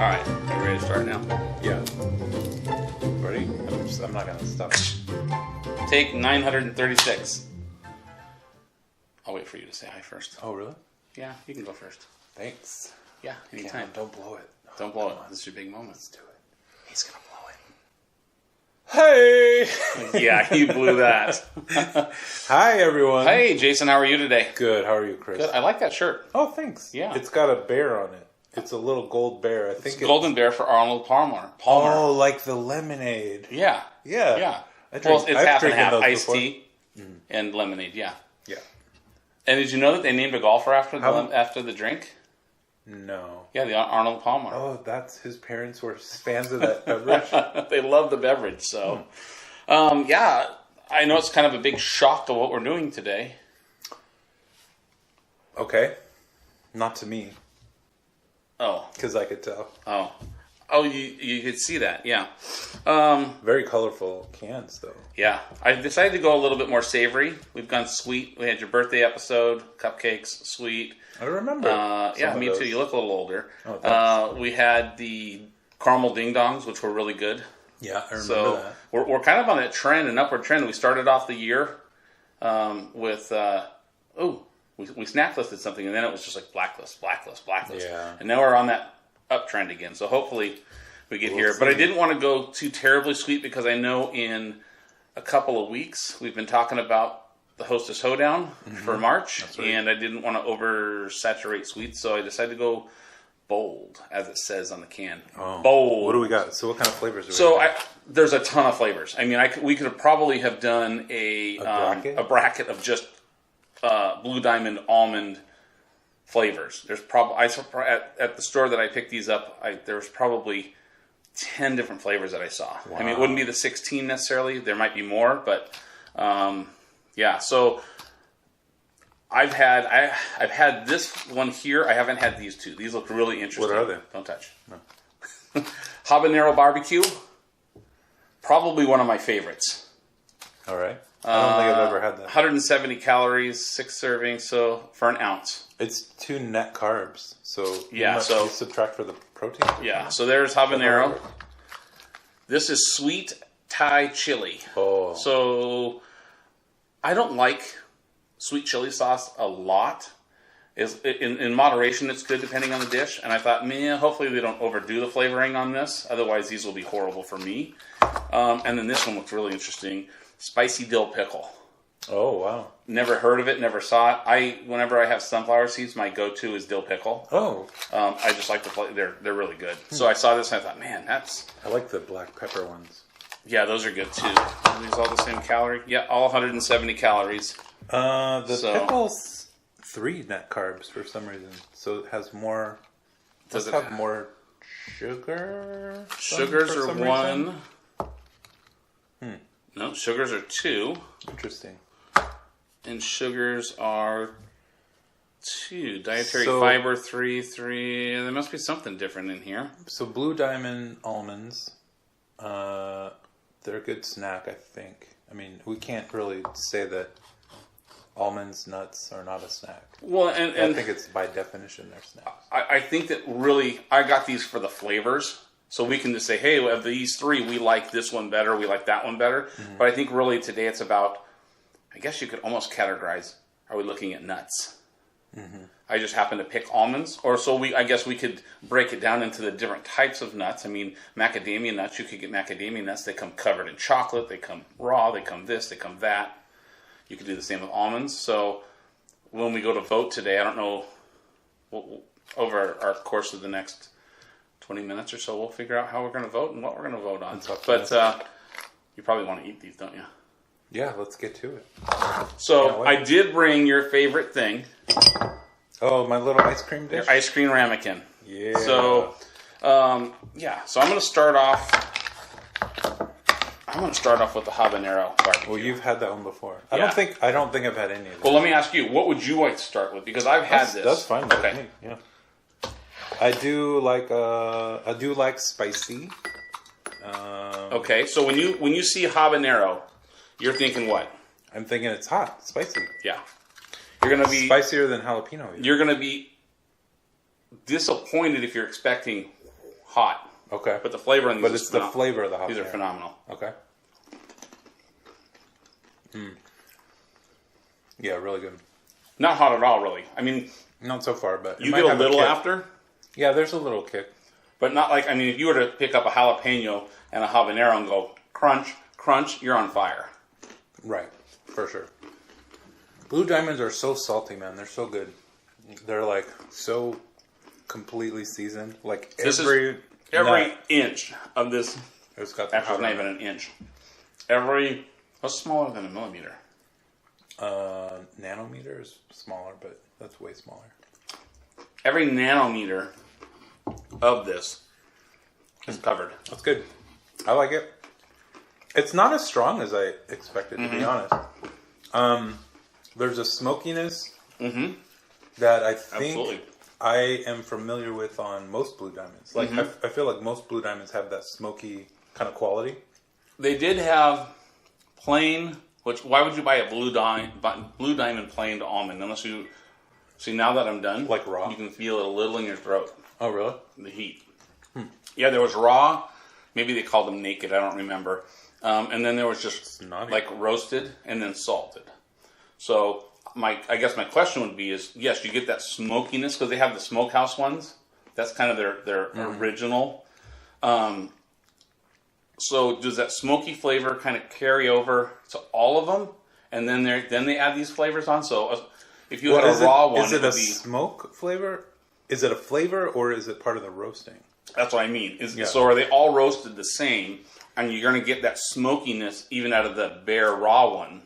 Alright, are you ready to start now? Yeah. Ready? I'm not gonna stop. Take 936. I'll wait for you to say hi first. Oh, really? Yeah, you can go first. Thanks. Yeah, anytime. Don't blow it. Don't blow it. This is your big moment. Let's do it. He's gonna blow it. Hey! Yeah, you blew that. Hi, everyone. Hey, Jason, how are you today? Good. How are you, Chris? Good. I like that shirt. Oh, thanks. Yeah. It's got a bear on it. It's a little gold bear. I think it's Golden Bear for Arnold Palmer. Oh, like the lemonade. Yeah. Yeah. Yeah. It's I've half and drinking half. those Iced before. tea and lemonade, yeah. Yeah. And did you know that they named a golfer after the drink? No. Yeah, the Arnold Palmer. Oh, that's his parents were fans of that beverage. They love the beverage, so. Yeah, I know it's kind of a big shock to what we're doing today. Okay. Not to me, Oh. because I could tell. Oh, you could see that, yeah. Very colorful cans, though. Yeah, I decided to go a little bit more savory. We've gone sweet. We had your birthday episode, cupcakes, sweet. I remember. Yeah, me too. You look a little older. Oh, we had the caramel ding dongs, which were really good. Yeah, I remember So that. we're kind of on that trend, an upward trend. We started off the year with we snack listed something, and then it was just like blacklist. Yeah. And now we're on that uptrend again. So hopefully we get here. But I didn't want to go too terribly sweet because I know in a couple of weeks we've been talking about the Hostess Hoedown for March, right. and I didn't want to oversaturate sweets, so I decided to go bold, as it says on the can. Oh. Bold. What do we got? So what kind of flavors do we So got? there's a ton of flavors. I mean, we could have probably have done a bracket of just Blue Diamond Almond flavors. There's probably at the store that I picked these up, there was probably 10 different flavors that I saw. Wow. I mean, it wouldn't be the 16 necessarily. There might be more, but yeah. So I've had this one here. I haven't had these two. These look really interesting. What are they? Don't touch. No. Habanero BBQ. Probably one of my favorites. All right. I don't think I've ever had that. 170 calories, 6 servings, so for an ounce. It's 2 net carbs, so Yeah, you so- subtract for the protein. Yeah, so there's habanero. This is sweet Thai chili. Oh, So I don't like sweet chili sauce a lot. In moderation, it's good depending on the dish. And I thought, man, hopefully they don't overdo the flavoring on this. Otherwise, these will be horrible for me. And then this one looks really interesting. Spicy dill pickle. oh wow. Never heard of it, never saw it. Whenever I have sunflower seeds, my go-to is dill pickle. Oh, I just like the flavor. They're really good. So I saw this and I thought, man, I like the black pepper ones. yeah, those are good too. Are these all the same calorie? Yeah, all 170 calories. The pickle's 3 net carbs for some reason, so it has more. Does it have more sugar? Sugars for are some 1. reason? No, sugars are 2. Interesting. And sugars are 2. Dietary So- fiber 3. There must be something different in here. So Blue Diamond Almonds, they're a good snack, I think. I mean, we can't really say that almonds, nuts are not a snack. Well, I and think it's by definition they're snacks. I think that really, I got these for the flavors. So we can just say, hey, of these 3, we like this one better, we like that one better. But I think really today it's about, I guess you could almost categorize, are we looking at nuts? I just happen to pick almonds. Or so I guess we could break it down into the different types of nuts. I mean, macadamia nuts, you could get macadamia nuts. They come covered in chocolate. They come raw. They come this. They come that. You could do the same with almonds. So when we go to vote today, I don't know, over our course of the next 20 minutes or so, we'll figure out how we're going to vote and what we're going to vote on. But you probably want to eat these, don't you? Yeah, let's get to it. So I did bring your favorite thing, Oh, my little ice cream dish? your ice cream ramekin. Yeah. So, so I'm going to start off. I'm going to start off with the habanero barbecue. Well, you've had that one before. Yeah. I don't think I've had any of them. Well, let me ask you, what would you like to start with? Because I've had this. That's fine. Okay. With me. Yeah. I do like spicy. Okay. So when you see habanero, you're thinking what? I'm thinking it's hot, spicy. Yeah. You're going to be spicier than jalapeno. Even. You're going to be disappointed if you're expecting hot. Okay. But the flavor in these But it's the flavor of the habanero. These are phenomenal. Okay. Yeah, really good. Not hot at all, really. I mean, not so far, but you get a little after. Yeah, there's a little kick. But not like, I mean, if you were to pick up a jalapeno and a habanero and go crunch, crunch, you're on fire. Right, for sure. Blue Diamonds are so salty, man. They're so good. They're like so completely seasoned. Like every inch of this. It's got actually, it's not even an inch. What's smaller than a millimeter? Nanometer is smaller, but that's way smaller. Every nanometer of this is covered. That's good. I like it. It's not as strong as I expected, to be honest. There's a smokiness that I think I am familiar with on most Blue Diamonds. Like I feel like most Blue Diamonds have that smoky kind of quality. They did have plain. Why would you buy a Blue Diamond plain almond unless you see? Now that I'm done, like raw, you can feel it a little in your throat. Oh, really? The heat. Yeah, there was raw. Maybe they called them naked. I don't remember. And then there was just like roasted and then salted. So I guess my question would be is, yes, you get that smokiness because they have the smokehouse ones. That's kind of their original. So does that smoky flavor kind of carry over to all of them? And then they add these flavors on? So if you had a raw one... Is it a smoke flavor? Is it a flavor or is it part of the roasting? That's what I mean. So are they all roasted the same? And you're going to get that smokiness even out of the bare raw one?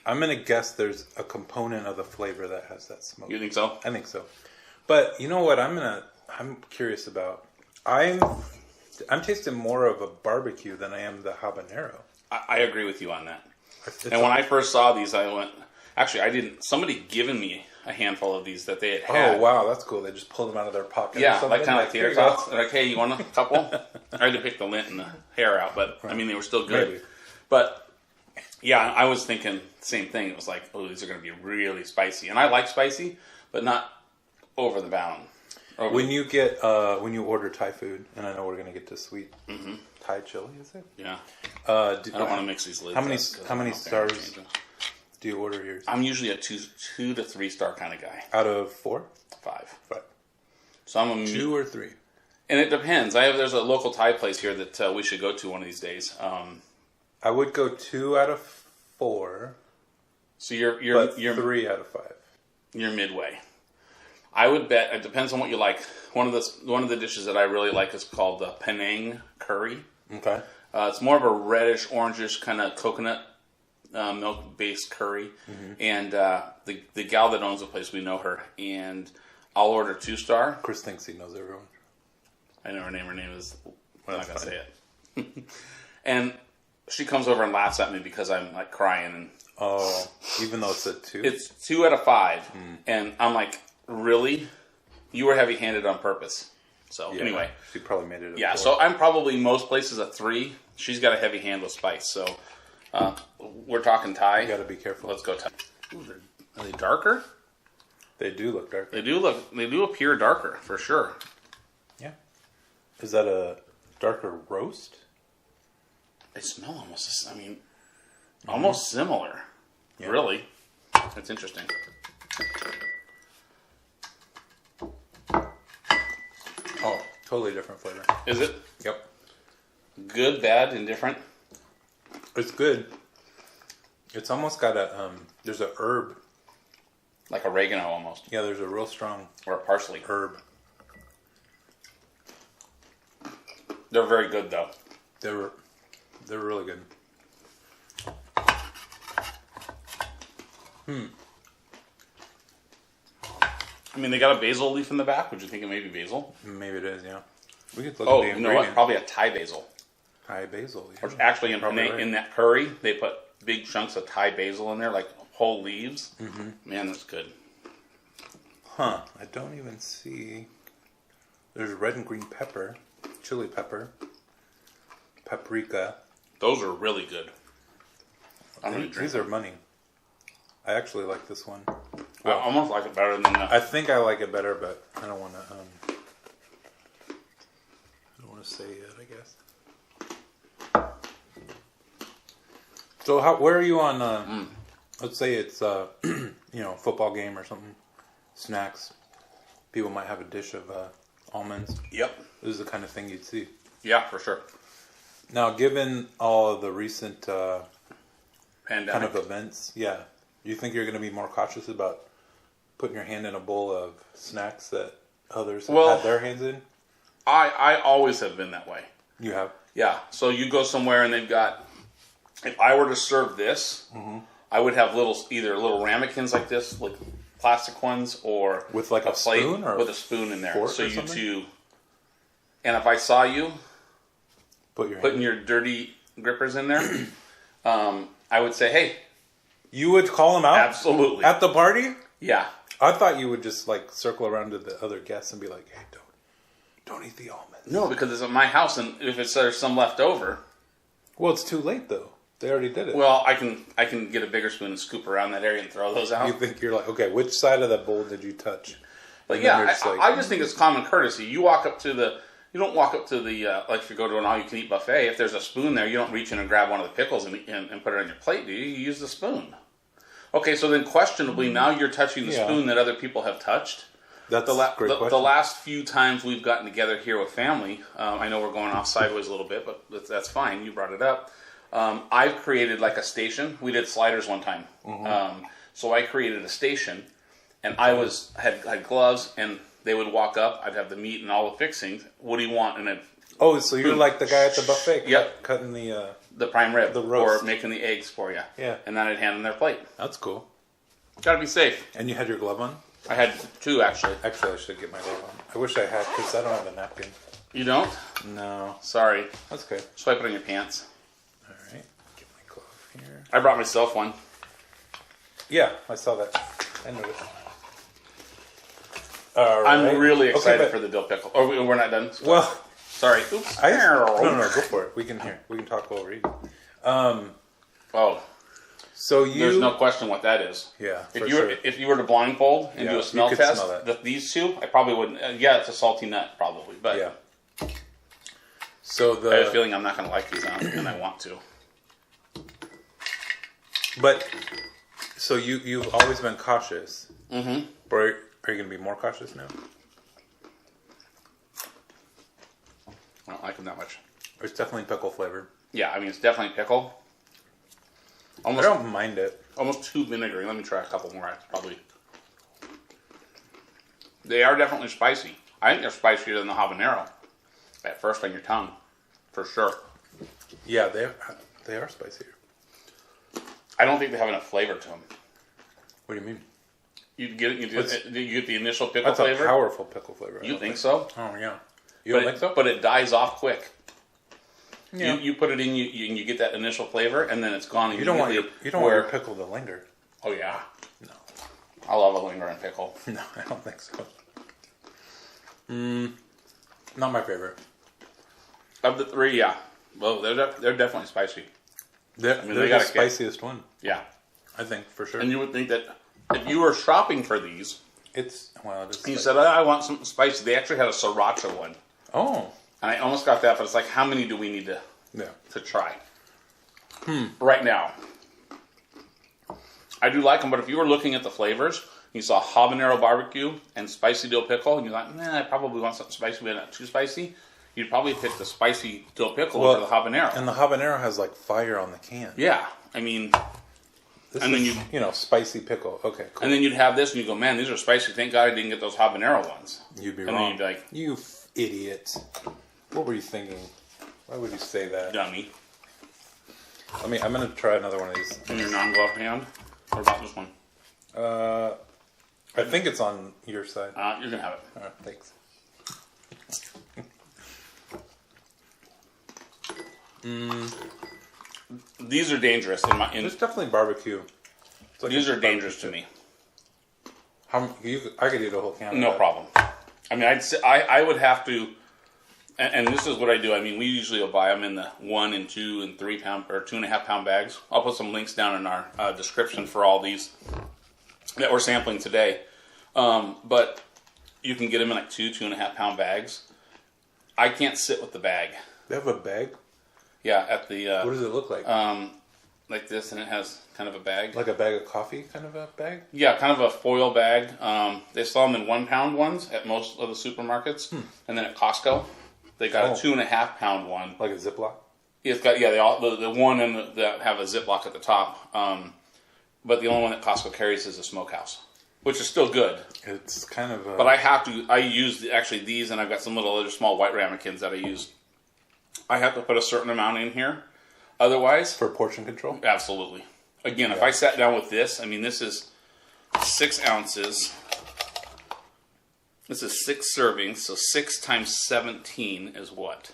I'm going to guess there's a component of the flavor that has that smoke. You think so? I think so. But you know what I'm curious about? I'm tasting more of a barbecue than I am the habanero. I agree with you on that. And when I first saw these, I went... Actually, I didn't... Somebody given me a handful of these that they had. Oh, wow, that's cool. They just pulled them out of their pocket. Yeah, like kind of like theater tots. They're like, hey, you want a couple? I had to pick the lint and the hair out, but I mean, they were still good. Maybe. But yeah, I was thinking the same thing. It was like, oh, these are going to be really spicy. And I like spicy, but not over the bound. When you order Thai food, and I know we're going to get to sweet Thai chili, is it? Yeah. I don't want to mix these lids. How many stars do you order yours? I'm usually a 2 to 3 star kind of guy. Out of 4? 5. Right. So I'm a 2 or 3. And it depends. There's a local Thai place here that we should go to one of these days. I would go 2 out of 4. So you're 3 out of 5. You're midway. I would bet it depends on what you like. One of the dishes that I really like is called the Penang curry. Okay. It's more of a reddish, orangish kind of coconut milk-based curry. And the gal that owns the place, we know her, and I'll order 2 star. Chris thinks he knows everyone. I know her name. Her name is... I'm not going to say it. And she comes over and laughs at me because I'm like crying. And oh, even though it's a 2? It's 2 out of 5. And I'm like, really? You were heavy-handed on purpose. So anyway. She probably made it a 4. So I'm probably most places a 3. She's got a heavy hand with spice. So we're talking Thai. You got to be careful. Let's go Thai. Ooh, are they darker? They do look darker. They do appear darker, for sure. Yeah. Is that a darker roast? They smell almost, almost similar. Yeah. Really. That's interesting. Oh, totally different flavor. Is it? Yep. Good, bad, indifferent? It's good. It's almost got there's a herb. Like oregano almost. Yeah, there's a real strong... Or a parsley. Herb. They're very good, though. They're really good. I mean, they got a basil leaf in the back. Would you think it may be basil? Maybe it is, yeah. We could look at the you know what? Probably a Thai basil. Thai basil, yeah. Or actually, in that curry, they put big chunks of Thai basil in there, like whole leaves. Man, that's good. Huh. I don't even see... There's red and green pepper, chili pepper, paprika. Those are really good. These are money. I actually like this one. I almost like it better than that. I think I like it better, but I don't want to to say yet, I guess. So, where are you on? Let's say it's a football game or something. Snacks. People might have a dish of almonds. Yep. This is the kind of thing you'd see. Yeah, for sure. Now, given all of the recent pandemic kind of events, yeah, you think you're going to be more cautious about putting your hand in a bowl of snacks that others have had their hands in? I always have been that way. You have? Yeah. So you go somewhere and they've got, if I were to serve this, I would have either little ramekins like this, like plastic ones, or with like a plate spoon or with a spoon in there. So you something? two, and if I saw you putting your dirty grippers in there, I would say, hey. You would call them out? Absolutely. At the party? Yeah. I thought you would just like circle around to the other guests and be like, hey, don't eat the almonds. No, because it's at my house, and if there's some left over. Well, it's too late though. They already did it. Well, I can get a bigger spoon and scoop around that area and throw those out. You think you're like, okay, which side of that bowl did you touch? But yeah, I just think it's common courtesy. You walk up to you don't walk up to the, like if you go to an all-you-can-eat buffet, if there's a spoon there, you don't reach in and grab one of the pickles and put it on your plate, do you? You use the spoon. Okay, so then questionably, now you're touching the spoon that other people have touched. That's a great question. The last few times we've gotten together here with family, I know we're going off sideways a little bit, but that's fine. You brought it up. I've created like a station. We did sliders one time. So I created a station, and I had gloves, and they would walk up. I'd have the meat and all the fixings. What do you want? And so you're like the guy at the buffet, cutting the prime rib, the roast, or making the eggs for you. Yeah, and then I'd hand them their plate. That's cool. Gotta be safe. And you had your glove on? I had two actually. Actually, I should get my glove on. I wish I had, because I don't have a napkin. You don't? No. Sorry. That's okay. Swipe it on your pants. All right. Get my glove here. I brought myself one. Yeah, I saw that. I noticed. All right. I'm really excited for the dill pickle. Oh, we're not done? Well, sorry. Oops. No, go for it. We can talk over you. So there's no question what that is. Yeah, if you were to blindfold and do a smell test, these two, I probably wouldn't. It's a salty nut, probably, but yeah. So I have a feeling I'm not going to like these, and I want to. But so you've always been cautious. Mm-hmm. But are you going to be more cautious now? I don't like them that much. It's definitely pickle flavored. Yeah, I mean it's definitely pickle. I don't mind it. Almost too vinegary. Let me try a couple more. They are definitely spicy. I think they're spicier than the habanero at first on your tongue, for sure. Yeah, they are spicier. I don't think they have enough flavor to them. What do you mean? You get the initial pickle flavor. That's a powerful pickle flavor. You think so? Oh yeah. You don't think so? But it dies off quick. Yeah. You put it in, you get that initial flavor, and then it's gone. You don't want your pickle to linger. Oh yeah. No. I love a lingering pickle. No, I don't think so. Not my favorite. Of the three, yeah. Well, they're definitely spicy. They're the spiciest one. Yeah. I think, for sure. And you would think that if you were shopping for these, you said, I want something spicy. They actually had a sriracha one. Oh. And I almost got that, but it's like, how many do we need to try? Right now. I do like them, but if you were looking at the flavors, you saw habanero barbecue and spicy dill pickle, and you're like, I probably want something spicy, but not too spicy. You'd probably pick the spicy dill pickle over the habanero. And the habanero has like fire on the can. Yeah. I mean... then spicy pickle. Okay, cool. And then you'd have this, and you go, man, these are spicy. Thank God I didn't get those habanero ones. You'd be wrong. Then you'd be like, you idiot. What were you thinking? Why would you say that? Dummy. I'm going to try another one of these. In your non-glove hand? Or about this one? I think it's on your side. You can have it. All right, thanks. These are dangerous. It's definitely barbecue. Like these are dangerous to me. I could eat a whole can. No problem. I mean, I would have to, and this is what I do. I mean, we usually will buy them in the 1 and 2 and 3 pound or 2.5 pound bags. I'll put some links down in our description for all these that we're sampling today. But you can get them in like 2.5 pound bags. I can't sit with the bag. They have a bag? Yeah, at the... what does it look like? Like this, and it has kind of a bag. Like a bag of coffee kind of a bag? Yeah, kind of a foil bag. They sell them in 1 pound ones at most of the supermarkets. And then at Costco, they got a 2.5 pound one. Like a Ziploc? It's got, the one that have a Ziploc at the top. But the only one that Costco carries is a Smokehouse, which is still good. It's kind of a... But I use actually these, and I've got some little other small white ramekins that I use. I have to put a certain amount in here. Otherwise... For portion control? Absolutely. Again, if I sat down with this, I mean, this is 6 ounces. This is 6 servings, so 6 times 17 is what?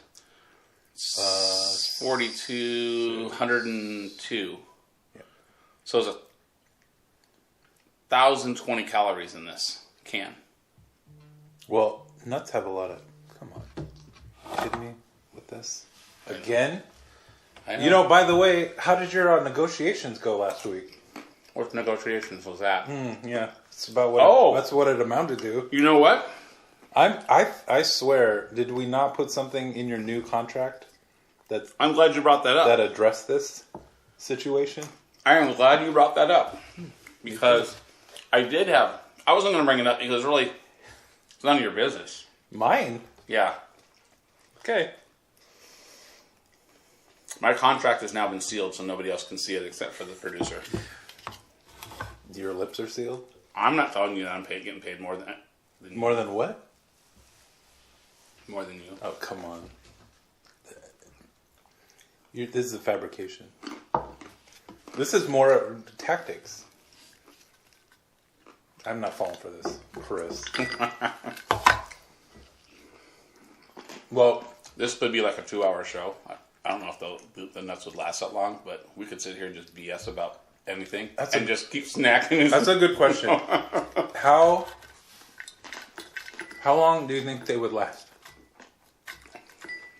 42, 102. Yeah. So there's 1,020 calories in this can. Well, nuts have a lot of... Come on. Are you kidding me with this? Again? I know. You know, by the way, how did your negotiations go last week? What negotiations was that? Yeah, it's about what. That's what it amounted to. You know what? I swear, did we not put something in your new contract that? I'm glad you brought that up. That addressed this situation. I am glad you brought that up because I did have. I wasn't going to bring it up because really, it's none of your business. Mine. Yeah. Okay. My contract has now been sealed, so nobody else can see it except for the producer. Your lips are sealed? I'm not telling you that I'm getting paid more than more than what? More than you. Oh, come on. This is a fabrication. This is more tactics. I'm not falling for this, Chris. Well, this could be like a 2-hour show. I don't know if the nuts would last that long, but we could sit here and just BS about anything and just keep snacking. That's a good question. How long do you think they would last?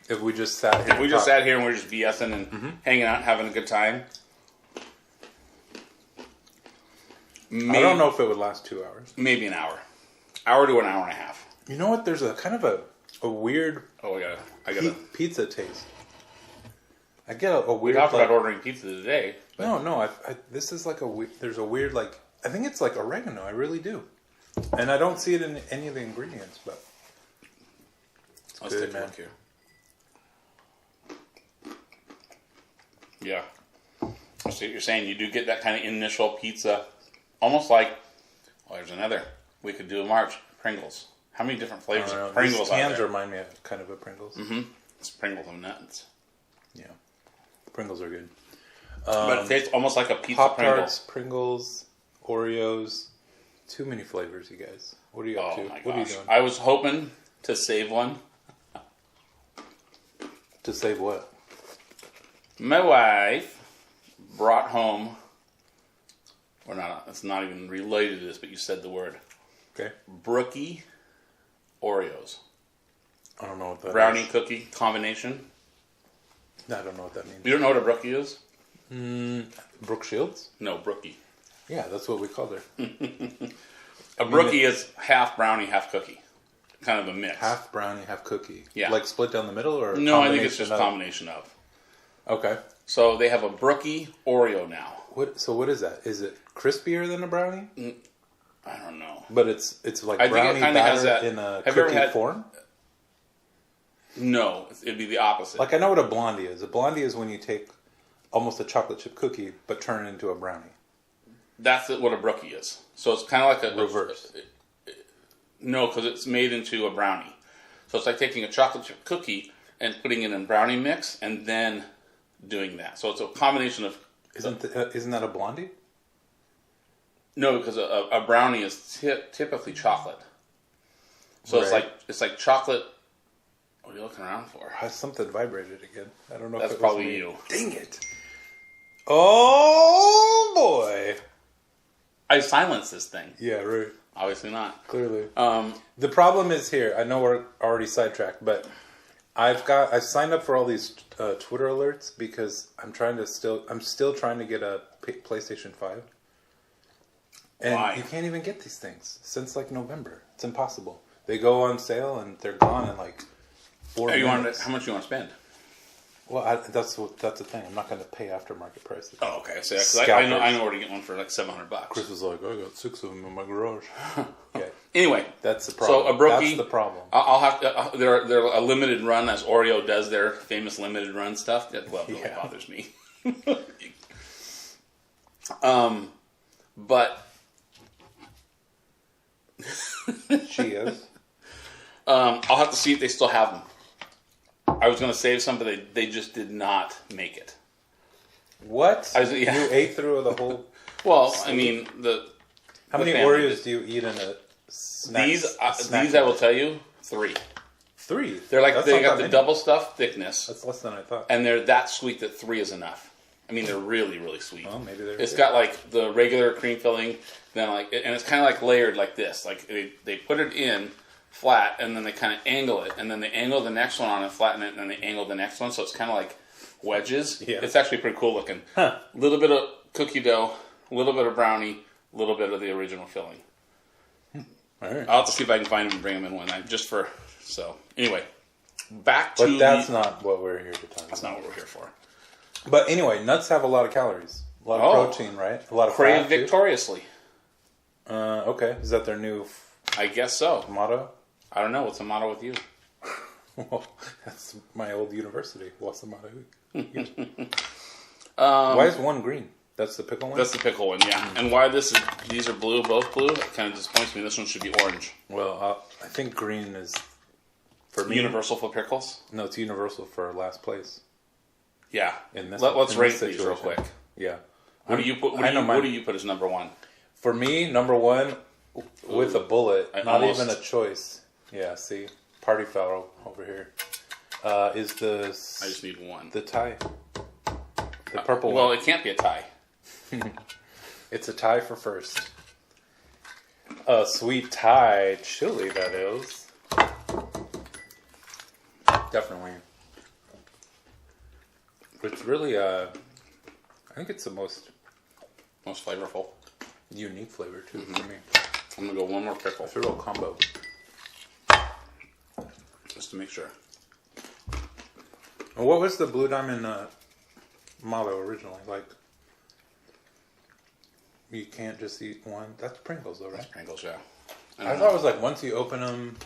If we just sat here. If we just sat here and we're just BSing and hanging out and having a good time. Maybe, I don't know if it would last 2 hours. Maybe an hour. Hour to an hour and a half. You know what? There's a kind of a weird I got pizza taste. I get a weird... We talked about ordering pizza today. But... No, this is like there's a weird, like... I think it's like oregano. I really do. And I don't see it in any of the ingredients, but... Let's take a look here. Yeah. I see what you're saying. You do get that kind of initial pizza. Almost like... Oh, there's another. We could do a March. Pringles. How many different flavors of Pringles are there? These cans remind me of kind of a Pringles. Mm-hmm. It's Pringles and nuts. Yeah. Pringles are good. But it tastes almost like a pizza Pop-Tarts, Pringles, Oreos. Too many flavors, you guys. What are you up to? My gosh. What are you doing? I was hoping to save one. To save what? My wife brought home... it's not even related to this, but you said the word. Okay. Brookie Oreos. I don't know what that Brownie is. cookie combination. I don't know what that means. You don't know what a Brookie is? Brooke Shields? No, Brookie. Yeah, that's what we called her. A Brookie is half brownie, half cookie. Kind of a mix. Half brownie, half cookie. Yeah. Like split down the middle, or no? I think it's just a combination of. Okay. So they have a Brookie Oreo now. So what is that? Is it crispier than a brownie? I don't know. But it's like I think brownie it kinda has batter that, in a have you ever cookie had, form? No, it'd be the opposite. Like I know what a blondie is. A blondie is when you take almost a chocolate chip cookie but turn it into a brownie. That's what a Brookie is. So it's kind of like a reverse. No, because it's made into a brownie. So it's like taking a chocolate chip cookie and putting it in a brownie mix and then doing that. So it's a combination of... Isn't that a blondie? No, because a brownie is typically chocolate. So right. it's like chocolate... What are you looking around for? Something vibrated again. I don't know That's if it was probably me. you. Dang it. Oh, boy. I silenced this thing. Yeah, right. Obviously not. Clearly. The problem is here. I know we're already sidetracked, but I've signed up for all these Twitter alerts because I'm still trying to get a PlayStation 5. And Why? You can't even get these things since like November. It's impossible. They go on sale and they're gone in like 4 Hey, minutes. how much you want to spend? Well, that's the thing. I'm not going to pay aftermarket prices. Oh, okay. So I know where to get one for like $700. Chris was like, I got 6 of them in my garage. Yeah. Anyway, that's the problem. So a brookie, that's the problem. I'll have to. They're a limited run, as Oreo does their famous limited run stuff. That really bothers me. But she is. I'll have to see if they still have them. I was going to save some, but they just did not make it. What? You ate through the whole... Well, I mean, how many Oreos do you eat in a snack? These I will tell you, 3. 3? They're like, they got the double stuff thickness. That's less than I thought. And they're that sweet that 3 is enough. I mean, they're really, really sweet. Well, maybe they're... It's got like the regular cream filling, then like, and it's kind of like layered like this. Like they put it in flat, and then they kind of angle it, and then they angle the next one on it, flatten it, and then they angle the next one, so it's kind of like wedges. Yeah. It's actually pretty cool looking. Huh. A little bit of cookie dough, a little bit of brownie, a little bit of the original filling. All right. I'll have to see if I can find them and bring them in one night, just for, so. Anyway, back to... But that's not what we're here to talk about. That's not what we're here for. But anyway, nuts have a lot of calories. A lot of protein, right? A lot of Crave fat, victoriously. Okay. Is that their new I guess so. motto? I don't know. What's the motto with you? Well, that's my old university. What's the motto? Why is one green? That's the pickle one? That's the pickle one, yeah. And why these are blue, both blue, it kind of disappoints me. This one should be orange. Well, I think green is, for me... Universal for pickles? No, it's universal for last place. Yeah. Let's rank these real quick. Yeah. What do you put as number 1? For me, number 1, with a bullet, not even a choice. Yeah, see? Party foul over here. Is the... I just need one. The tie. The purple well, one. it can't be a tie. It's a tie for first. A sweet Thai chili, that is. Definitely. It's really, I think it's the most flavorful. unique flavor, too, for me. I'm going to go one more pickle. It's a real combo. Just to make sure. And what was the Blue Diamond motto originally? Like, you can't just eat one. That's Pringles, though, right? That's Pringles, yeah. I thought it was like once you open them.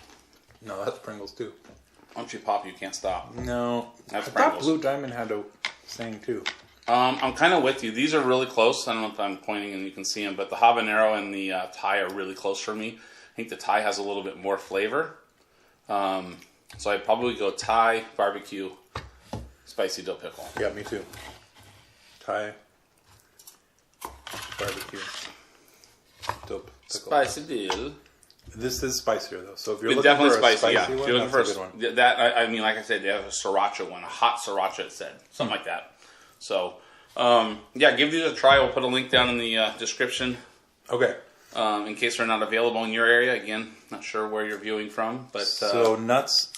No, that's Pringles too. Once you pop, you can't stop. No, That's I thought Pringles. Blue Diamond had a saying too. I'm kind of with you. These are really close. I don't know if I'm pointing and you can see them, but the habanero and the Thai are really close for me. I think the Thai has a little bit more flavor. So I'd probably go Thai, barbecue, spicy dill pickle. Yeah, me too. Thai, barbecue, dill pickle. Spicy dill. This is spicier though, so if you're It's looking definitely for a spicy, spicy yeah. one, If you're looking that's for a good one. that, I mean, like I said, they have a sriracha one, a hot sriracha. It said something like that. So, yeah, give these a try. We'll put a link down in the description. Okay. In case they're not available in your area. Again, not sure where you're viewing from, but So nuts,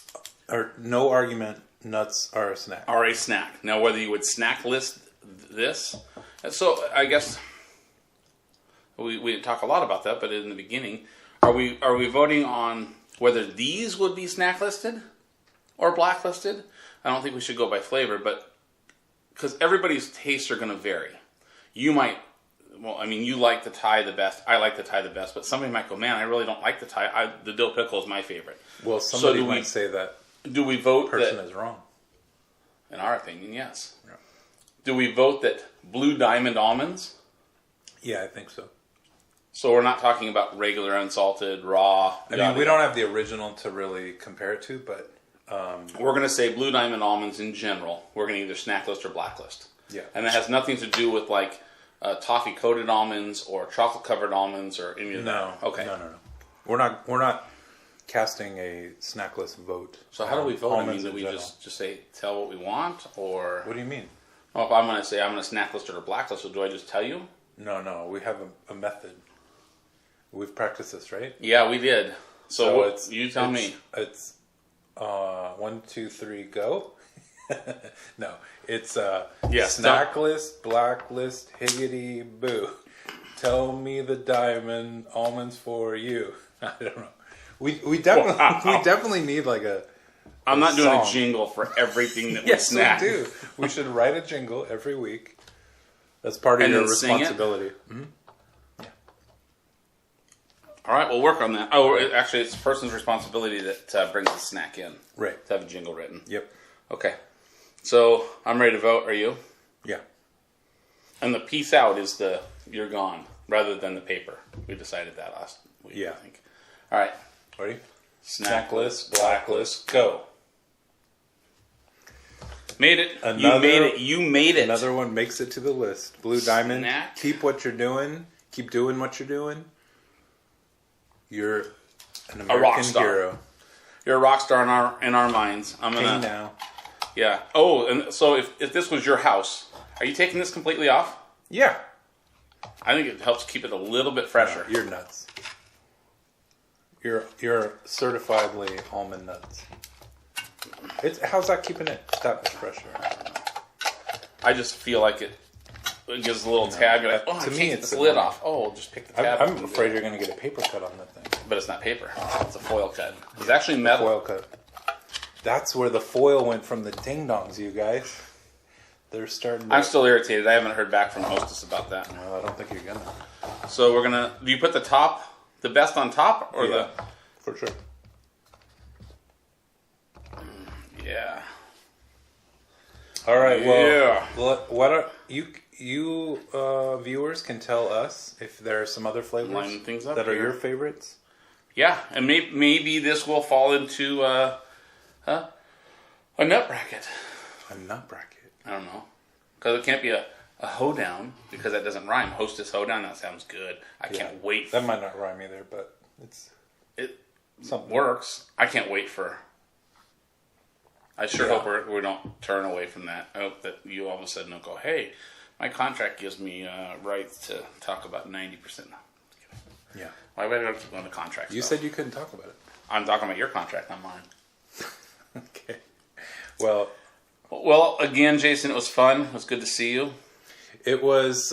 or no argument, nuts are a snack. are a snack. Now, whether you would snack list this, so I guess we didn't talk a lot about that, but in the beginning, are we voting on whether these would be snack listed or blacklisted? I don't think we should go by flavor, but because everybody's tastes are going to vary. You might. Well, I mean, you like the Thai the best. I like the Thai the best. But somebody might go, man, I really don't like the Thai. The dill pickle is my favorite. Well, somebody might say that do we vote person that, is wrong. in our opinion, yes. Yeah. Do we vote that Blue Diamond Almonds? Yeah, I think so. So we're not talking about regular, unsalted, raw. I mean, we don't have the original to really compare it to, but... we're going to say Blue Diamond Almonds in general. We're going to either snack list or blacklist. Yeah. And that has nothing to do with, like, toffee-coated almonds or chocolate-covered almonds or any of that. No. Okay. No. We're not casting a snack list vote. So how do we vote? I mean, Almonds do in we general. just say, tell what we want? Or... What do you mean? Well, if I'm going to say I'm going to snack list it or blacklist it, do I just tell you? No. We have a method. We've practiced this, right? Yeah, we did. So what, you tell me. It's 1, 2, 3, go. No, it's snack list, blacklist, higgity boo. Tell me the diamond almonds for you. I don't know. We definitely need like a I'm not doing song. a jingle for everything that we Yes, snack. we do. We should write a jingle every week. That's part of And your then sing it? responsibility. All right, we'll work on that. Oh, actually, it's the person's responsibility that brings the snack in. Right. To have a jingle written. Yep. Okay. So, I'm ready to vote. Are you? Yeah. And the peace out is the you're gone, rather than the paper. We decided that last week, Yeah. I think. All right. Ready? Snacklist, blacklist, go. Made it. You Another- made it. You made it. Another one makes it to the list. Blue Diamond. Snack. Keep what you're doing. Keep doing what you're doing. You're an American rock star. hero. You're a rock star in our minds. I'm Hey gonna. now. Yeah. Oh, and so if this was your house, are you taking this completely off? Yeah. I think it helps keep it a little bit fresher. You're nuts. You're certifiedly almond nuts. How's that keeping it that much fresher? I just feel like it gives a little tab. You're like, oh, to I me, can't get it's this lid annoying. off. Oh, just pick the tab. I'm afraid you're going to get a paper cut on that thing. But it's not paper. It's a foil cut. It's actually metal. Foil cut. That's where the foil went from the ding dongs, you guys. They're starting to... I'm still irritated. I haven't heard back from Hostess about that. No, I don't think you're going to. So we're gonna. Do you put the best on top, or Yeah, for sure. Yeah. All right, Yeah. well, what are you viewers can tell us if there are some other flavors Line things up that are here. your favorites. Yeah, and maybe this will fall into a nut bracket. A nut bracket. I don't know, because it can't be a hoedown because that doesn't rhyme. Hostess hoedown. That sounds good. I can't wait. That might not rhyme either, but It something. works. I can't wait for. I sure hope we don't turn away from that. I hope that you all of a sudden don't go, hey, my contract gives me rights to talk about 90%. Yeah. Why would I keep going to contract You stuff? said you couldn't talk about it. I'm talking about your contract, not mine. Okay. Well, Again, Jason, it was fun. It was good to see you. it was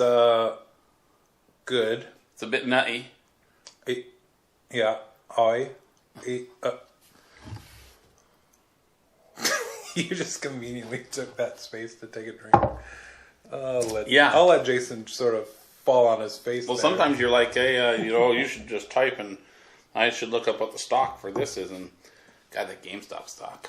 good. It's a bit nutty. Yeah. You just conveniently took that space to take a drink. I'll let Jason sort of fall on his face. Well, there. sometimes you're like, hey, you should just type and I should look up what the stock for this is. And God, that GameStop stock.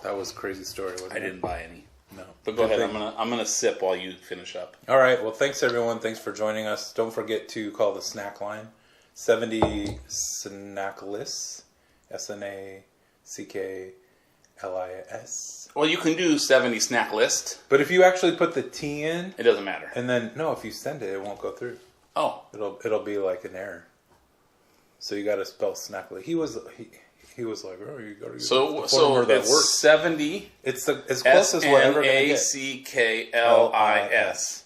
That was a crazy story, wasn't I it? didn't buy any. No. But go Good ahead. thing. I'm gonna sip while you finish up. All right. Well, thanks everyone. Thanks for joining us. Don't forget to call the snack line 70 Snacklists. SNACKLIS. Well, you can do 70 snack list. But if you actually put the T in, It doesn't matter. and then if you send it, it won't go through. Oh, It'll be like an error. So you got to spell snackly. He was like, oh, you got to use the phone number that it's works. 70 It's as close as we're ever going to get. SNACKLIS.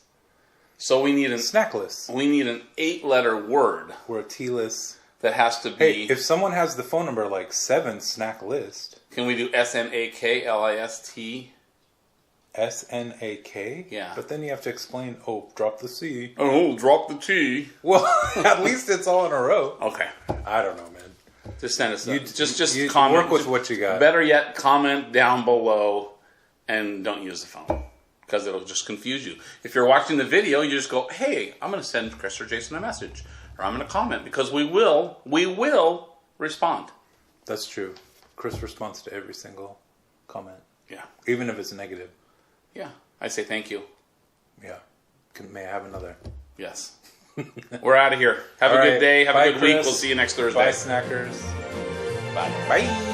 So we need an Snacklist. 8-letter word We're a T-list. that has to be. Hey, if someone has the phone number like 7 snack list, Can we do SNAKLIST? SNAK. Yeah. But then you have to explain. Oh, drop the C. Oh, drop the T. Well, at least it's all in a row. Okay, I don't know, man. just send us. You Just comment. Work with what you got. Better yet, comment down below, and don't use the phone because it'll just confuse you. If you're watching the video, you just go, "Hey, I'm going to send Chris or Jason a message, or I'm going to comment," because we will respond. That's true. Chris responds to every single comment, Yeah, even if it's negative. yeah. I say thank you. Yeah. May I have another? Yes. We're out of here. Have a All good right. day. Have Bye, a good week. Chris. We'll see you next Thursday. Bye, snackers. Bye. Bye.